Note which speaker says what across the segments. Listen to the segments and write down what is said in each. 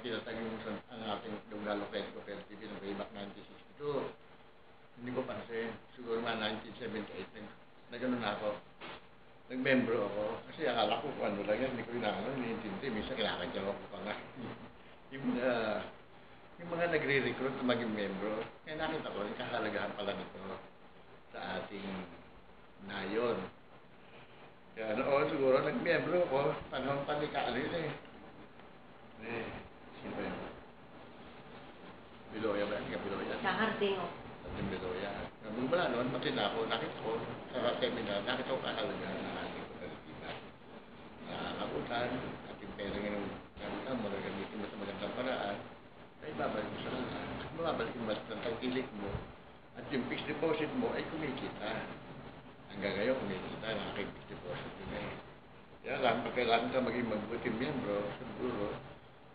Speaker 1: tinatagin ang ating Dunggalo Cooperative ng way back 1962. Hindi ko pansin. Siguro nga 1978, nag-ano na ako. Nag-membro ako. Kasi akala ko kung ano lang yan, hindi ko iniintindi. Minsan kinakadyan ako pa nga. yung mga nagre-recruit na maging membro, kaya nakita ko, yung kahalagahan pala nito sa ating nayon. Kaya noon siguro nag-membro ako, panahon panikalo yun eh. Sino ba yun? Biloya ba? Hindi ka Biloya?
Speaker 2: Sa Harding,
Speaker 1: Sa Biloya. Mula noon, makita ko, nakita ko, sa seminar, nakita ko kahalagahan ng ating kooperativa. Nakakabutan, ating pera ngayon, nakita mo, nagamitin mo sa magandang paraan, ay babalik mo sa kanila. At mababalik mo sa tangkilik mo, at yung fixed deposit mo ay kumikita. Hanggang ngayon, kumikita ng aking fixed deposit yun eh. Kaya lang, pag kailangan ka maging magbuting miyembro, siguro,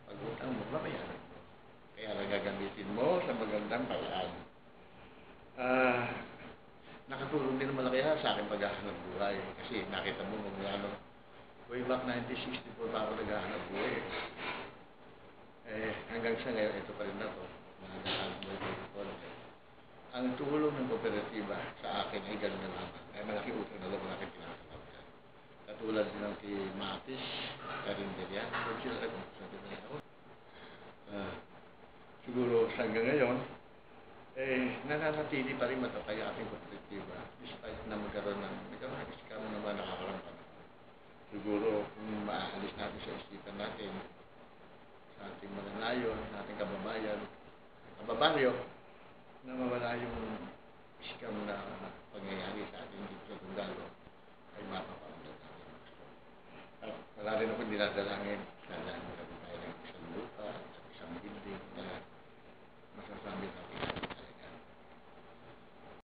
Speaker 1: pag-utang mo, mabayaran mo. Kaya lang gagamitin mo sa magandang paraan. Nakatulong din malaki sa aking paghahanap buhay. Kasi nakita mo kung ano, way back 1964 pa ako naghahanap buhay. Hanggang sa ngayon, ito pa rin ako. Naghahanap buhay ko. Ang tulong ng kooperatiba sa akin ay gano'n na lamang. Ay malaki utang na loob ang aking pinakasabi. Katulad din ng kay Matis, Karinderia, kung sila rin kung sabi na ako. Siguro hanggang ngayon, nananatili pa rin matatay ating kooperatiba despite na magkaroon ng scam na mga nakakaroon pa. Siguro kung maaalis natin sa isipan natin, sa ating mga nayon, sa ating kababayan, kababaryo, na mawala yung scam na pangyayari sa ating dito sa Dunggalo, ay mapapaunod natin. At wala rin ako dinadalangin.